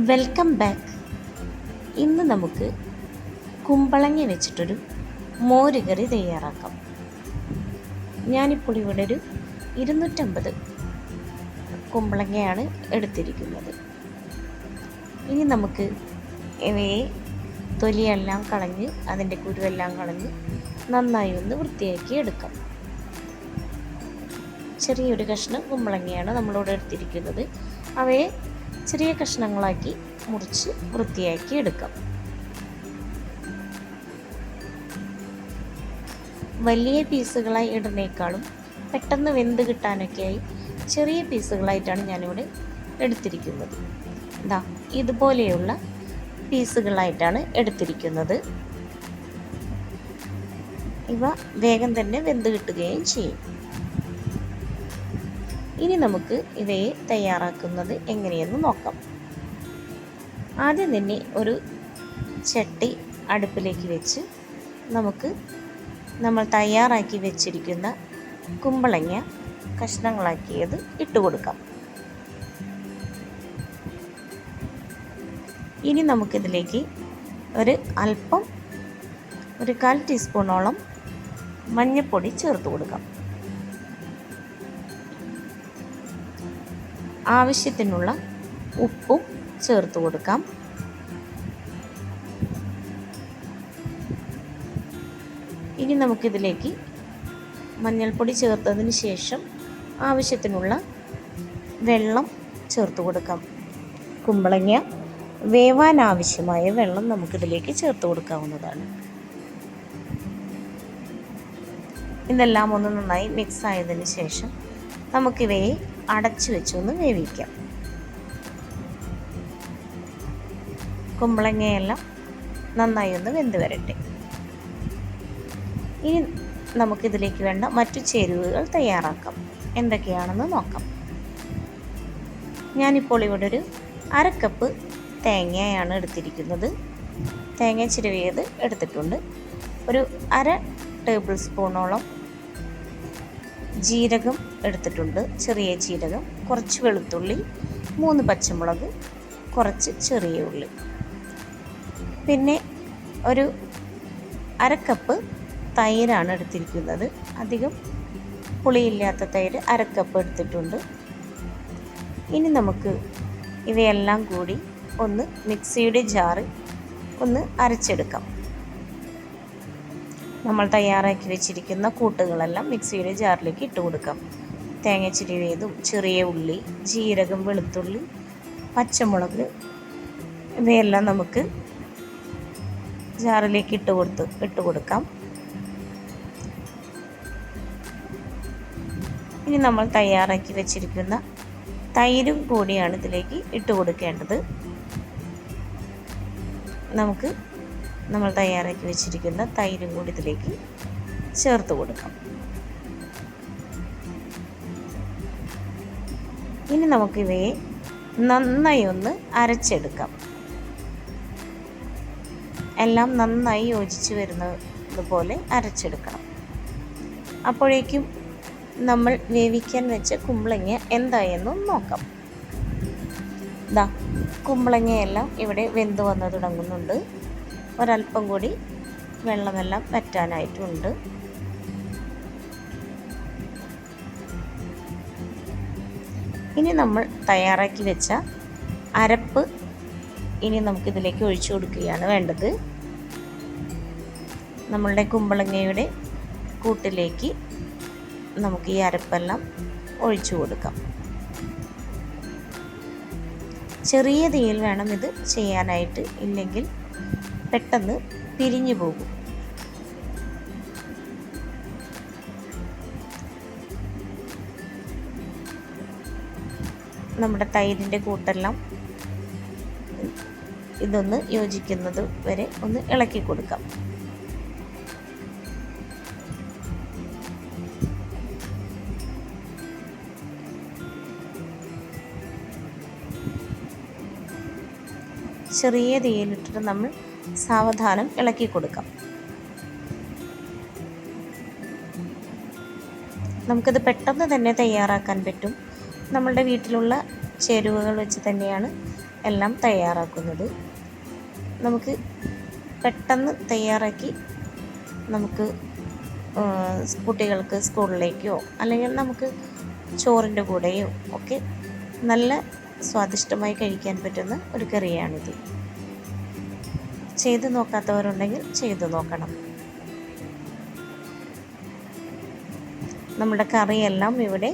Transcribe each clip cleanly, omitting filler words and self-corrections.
Welcome back. ഇന്ന് നമുക്ക് കുമ്പളങ്ങ വെച്ചിട്ടൊരു മോരുകറി തയ്യാറാക്കാം. ഞാനിപ്പോൾ ഇവിടെ ഒരു 250 കുമ്പളങ്ങയാണ് എടുത്തിരിക്കുന്നത്. ഇനി നമുക്ക് ഇവയെ തൊലിയെല്ലാം കളഞ്ഞ് അതിൻ്റെ കുരുവെല്ലാം കളഞ്ഞ് നന്നായി ഒന്ന് വൃത്തിയാക്കി എടുക്കാം. ചെറിയൊരു കഷ്ണം കുമ്പളങ്ങയാണ് നമ്മളിവിടെ എടുത്തിരിക്കുന്നത്. അവയെ ചെറിയ കഷ്ണങ്ങളാക്കി മുറിച്ച് വൃത്തിയാക്കി എടുക്കാം. വലിയ പീസുകളായി ഇടുന്നേക്കാളും പെട്ടെന്ന് വെന്ത് കിട്ടാനൊക്കെയായി ചെറിയ പീസുകളായിട്ടാണ് ഞാനിവിടെ എടുത്തിരിക്കുന്നത്. ഇതുപോലെയുള്ള പീസുകളായിട്ടാണ് എടുത്തിരിക്കുന്നത്. ഇവ വേഗം തന്നെ വെന്ത് കിട്ടുകയും ചെയ്യും. ഇനി നമുക്ക് ഇവയെ തയ്യാറാക്കുന്നത് എങ്ങനെയെന്ന് നോക്കാം. ആദ്യം തന്നെ ഒരു ചട്ടി അടുപ്പിലേക്ക് വെച്ച് നമുക്ക് നമ്മൾ തയ്യാറാക്കി വെച്ചിരിക്കുന്ന കുമ്പളങ്ങ കഷ്ണങ്ങളാക്കിയത് ഇട്ട് കൊടുക്കാം. ഇനി നമുക്കിതിലേക്ക് ഒരു 1/4 ടീസ്പൂണോളം മഞ്ഞൾപ്പൊടി ചേർത്ത് കൊടുക്കാം. ആവശ്യത്തിനുള്ള ഉപ്പും ചേർത്ത് കൊടുക്കാം. ഇനി നമുക്കിതിലേക്ക് മഞ്ഞൾപ്പൊടി ചേർത്തതിന് ശേഷം ആവശ്യത്തിനുള്ള വെള്ളം ചേർത്ത് കൊടുക്കാം. കുമ്പളങ്ങ വേവാൻ ആവശ്യമായ വെള്ളം നമുക്കിതിലേക്ക് ചേർത്ത് കൊടുക്കാവുന്നതാണ്. ഇതെല്ലാം ഒന്ന് നന്നായി മിക്സ് ആയതിന് ശേഷം നമുക്കിവയെ അടച്ചു വെച്ചൊന്ന് വേവിക്കാം. കുമ്പളങ്ങയെല്ലാം നന്നായി ഒന്ന് വെന്ത് വരട്ടെ. ഇനി നമുക്കിതിലേക്ക് വേണ്ട മറ്റു ചേരുവകൾ തയ്യാറാക്കാം. എന്തൊക്കെയാണെന്ന് നോക്കാം. ഞാനിപ്പോൾ ഇവിടെ ഒരു 1/2 കപ്പ് തേങ്ങയാണ് എടുത്തിരിക്കുന്നത്. തേങ്ങ ചിരവിയത് എടുത്തിട്ടുണ്ട്. ഒരു 1/2 ടേബിൾ സ്പൂണോളം ജീരകം എടുത്തിട്ടുണ്ട്, ചെറിയ ജീരകം, കുറച്ച് വെളുത്തുള്ളി, 3 പച്ചമുളക്, കുറച്ച് ചെറിയ ഉള്ളി, പിന്നെ ഒരു 1/2 കപ്പ് തൈരാണ് എടുത്തിരിക്കുന്നത്. അധികം പുളിയില്ലാത്ത തൈര് 1/2 കപ്പ് എടുത്തിട്ടുണ്ട്. ഇനി നമുക്ക് ഇവയെല്ലാം കൂടി ഒന്ന് മിക്സിയുടെ ജാറിൽ ഒന്ന് അരച്ചെടുക്കാം. നമ്മൾ തയ്യാറാക്കി വെച്ചിരിക്കുന്ന കൂട്ടുകളെല്ലാം മിക്സിയുടെ ജാറിലേക്ക് ഇട്ട് കൊടുക്കാം. തേങ്ങ ചിരവിയതും, ചെറിയ ഉള്ളി, ജീരകം, വെളുത്തുള്ളി, പച്ചമുളക് ഇവയെല്ലാം നമുക്ക് ജാറിലേക്ക് ഇട്ട് കൊടുക്കാം. ഇനി നമ്മൾ തയ്യാറാക്കി വെച്ചിരിക്കുന്ന തൈരും കൂടിയാണ് ഇതിലേക്ക് ഇട്ട് കൊടുക്കേണ്ടത്. നമുക്ക് നമ്മൾ തയ്യാറാക്കി വെച്ചിരിക്കുന്ന തൈരും കൂടി ഇതിലേക്ക് ചേർത്ത് കൊടുക്കാം. ഇനി നമുക്കിവയെ നന്നായി ഒന്ന് അരച്ചെടുക്കാം. എല്ലാം നന്നായി യോജിച്ച് വരുന്നത് പോലെ അരച്ചെടുക്കണം. അപ്പോഴേക്കും നമ്മൾ വേവിക്കാൻ വെച്ച കുമ്പളങ്ങ എന്തായെന്നും നോക്കാം. കുമ്പളങ്ങയെല്ലാം ഇവിടെ വെന്ത് വന്ന് തുടങ്ങുന്നുണ്ട്. ഒരല്പം കൂടി വെള്ളമെല്ലാം വറ്റാനായിട്ടുണ്ട്. ഇനി നമ്മൾ തയ്യാറാക്കി വെച്ച അരപ്പ് ഇനി നമുക്കിതിലേക്ക് ഒഴിച്ചു കൊടുക്കുകയാണ് വേണ്ടത്. നമ്മളുടെ കുമ്പളങ്ങയുടെ കൂട്ടിലേക്ക് നമുക്ക് ഈ അരപ്പെല്ലാം ഒഴിച്ചു കൊടുക്കാം. ചെറിയ തീയിൽ വേണം ഇത് ചെയ്യാനായിട്ട്, ഇല്ലെങ്കിൽ പെട്ടെന്ന് പിരിഞ്ഞു പോകും. നമ്മുടെ തൈരിൻ്റെ കൂട്ടെല്ലാം ഇതൊന്ന് യോജിക്കുന്നത് വരെ ഒന്ന് ഇളക്കി കൊടുക്കാം. ചെറിയ തീയിലിട്ടിട്ട് നമ്മൾ സാവധാനം ഇളക്കി കൊടുക്കാം. നമുക്കിത് പെട്ടെന്ന് തന്നെ തയ്യാറാക്കാൻ പറ്റും. നമ്മളുടെ വീട്ടിലുള്ള ചേരുവകൾ വെച്ച് തന്നെയാണ് എല്ലാം തയ്യാറാക്കുന്നത്. നമുക്ക് പെട്ടെന്ന് തയ്യാറാക്കി നമുക്ക് കുട്ടികൾക്ക് സ്കൂളിലേക്കോ അല്ലെങ്കിൽ നമുക്ക് ചോറിൻ്റെ കൂടെയോ ഒക്കെ നല്ല സ്വാദിഷ്ടമായി കഴിക്കാൻ പറ്റുന്ന ഒരു കറിയാണിത്. ചെയ്ത് നോക്കാത്തവരുണ്ടെങ്കിൽ ചെയ്തു നോക്കണം. നമ്മുടെ കറിയെല്ലാം ഇവിടെ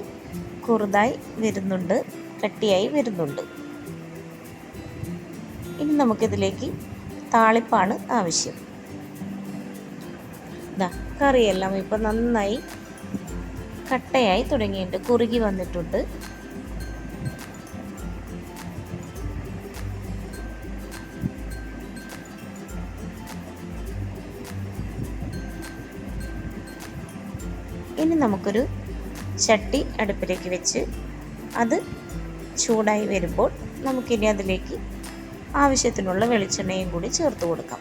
കുറുതായി വരുന്നുണ്ട്, കട്ടിയായി വരുന്നുണ്ട്. ഇനി നമുക്കിതിലേക്ക് താളിപ്പാണ് ആവശ്യം. കറിയെല്ലാം ഇപ്പോൾ നന്നായി കട്ടയായി തുടങ്ങിയിട്ടുണ്ട്, കുറുകി വന്നിട്ടുണ്ട്. ഇനി നമുക്കൊരു ചട്ടി അടുപ്പിലേക്ക് വെച്ച് അത് ചൂടായി വരുമ്പോൾ നമുക്കിനി അതിലേക്ക് ആവശ്യത്തിനുള്ള വെളിച്ചെണ്ണയും കൂടി ചേർത്ത് കൊടുക്കാം.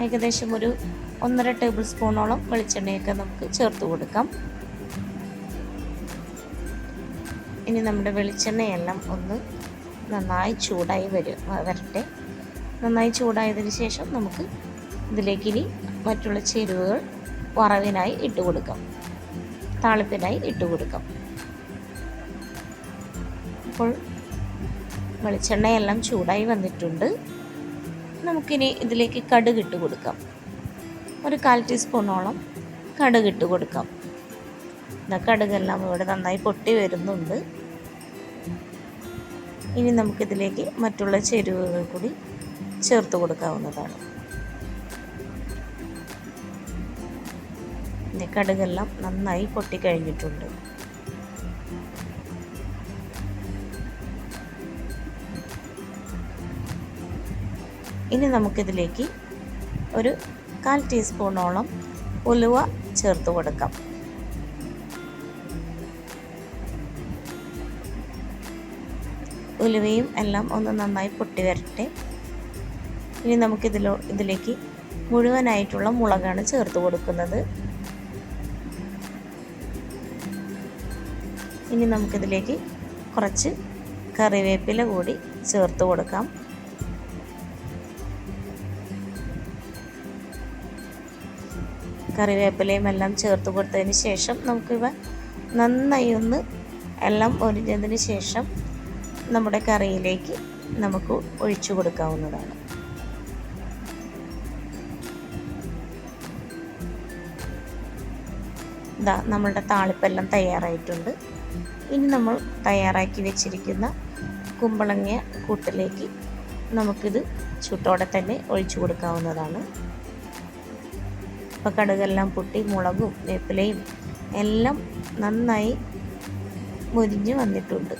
ഏകദേശം ഒരു 1.5 ടേബിൾ സ്പൂണോളം വെളിച്ചെണ്ണയൊക്കെ നമുക്ക് ചേർത്ത് കൊടുക്കാം. ഇനി നമ്മുടെ വെളിച്ചെണ്ണയെല്ലാം ഒന്ന് നന്നായി ചൂടായി വരട്ടെ. നന്നായി ചൂടായതിന് ശേഷം നമുക്ക് ഇതിലേക്ക് ഇനി മറ്റുള്ള ചേരുവകൾ വറവിനായി ഇട്ട് കൊടുക്കാം, താളിപ്പിനായി ഇട്ട് കൊടുക്കാം. അപ്പോൾ വെളിച്ചെണ്ണയെല്ലാം ചൂടായി വന്നിട്ടുണ്ട്. നമുക്കിനി ഇതിലേക്ക് കടുക് ഇട്ട് കൊടുക്കാം. ഒരു 1/4 ടീസ്പൂണോളം കടുക് ഇട്ട് കൊടുക്കാം. കടുകെല്ലാം ഇവിടെ നന്നായി പൊട്ടി വരുന്നുണ്ട്. ഇനി നമുക്കിതിലേക്ക് മറ്റുള്ള ചേരുവകൾ കൂടി ചേർത്ത് കൊടുക്കാവുന്നതാണ്. കടുകെല്ലാം നന്നായി പൊട്ടിക്കഴിഞ്ഞിട്ടുണ്ട്. ഇനി നമുക്കിതിലേക്ക് ഒരു 1/4 ടീസ്പൂണോളം ഉലുവ ചേർത്ത് കൊടുക്കാം. ഉലുവയും എല്ലാം ഒന്ന് നന്നായി പൊട്ടി വരട്ടെ. ഇനി ഇതിലേക്ക് മുഴുവനായിട്ടുള്ള മുളകാണ് ചേർത്ത് കൊടുക്കുന്നത്. ഇനി നമുക്കിതിലേക്ക് കുറച്ച് കറിവേപ്പില കൂടി ചേർത്ത് കൊടുക്കാം. കറിവേപ്പിലയും എല്ലാം ചേർത്ത് കൊടുത്തതിന് ശേഷം നമുക്കിവ നന്നായി ഒന്ന് എല്ലാം ഒരിഞ്ഞതിന് ശേഷം നമ്മുടെ കറിയിലേക്ക് നമുക്ക് ഒഴിച്ചു കൊടുക്കാവുന്നതാണ്. നമ്മളുടെ താളിപ്പെല്ലാം തയ്യാറായിട്ടുണ്ട്. ഇനി നമ്മൾ തയ്യാറാക്കി വെച്ചിരിക്കുന്ന കുമ്പളങ്ങ കൂട്ടിലേക്ക് നമുക്കിത് ചൂട്ടോടെ തന്നെ ഒഴിച്ചു കൊടുക്കാവുന്നതാണ്. ഇപ്പോൾ കടുകെല്ലാം പൊട്ടി മുളകും വേപ്പിലയും എല്ലാം നന്നായി മുരിഞ്ഞ് വന്നിട്ടുണ്ട്.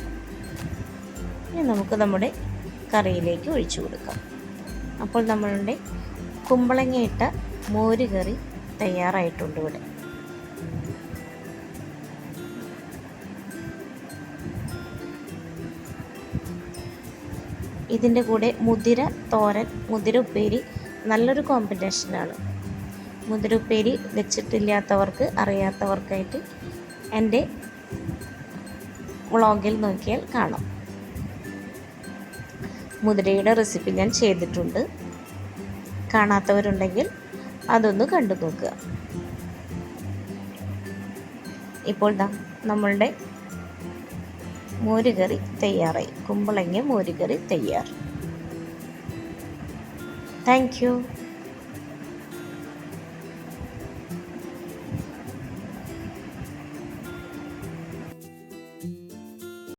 ഇനി നമുക്ക് നമ്മുടെ കറിയിലേക്ക് ഒഴിച്ചു കൊടുക്കാം. അപ്പോൾ നമ്മളുടെ കുമ്പളങ്ങയിട്ട മോര് കറി തയ്യാറായിട്ടുണ്ട് ഇവിടെ. ഇതിൻ്റെ കൂടെ മുതിര തോരൻ, മുതിര ഉപ്പേരി നല്ലൊരു കോമ്പിനേഷനാണ്. മുതിര ഉപ്പേരി വെച്ചിട്ടില്ലാത്തവർക്ക്, അറിയാത്തവർക്കായിട്ട് എൻ്റെ വ്ളോഗിൽ നോക്കിയാൽ കാണാം. മുതിരയുടെ റെസിപ്പി ഞാൻ ചെയ്തിട്ടുണ്ട്. കാണാത്തവരുണ്ടെങ്കിൽ അതൊന്ന് കണ്ടു നോക്കുക. ഇപ്പോൾ നമ്മളുടെ മോരുകറി തയ്യാറായി. കുമ്പളങ്ങ മോരുകറി തയ്യാർ. Thank you.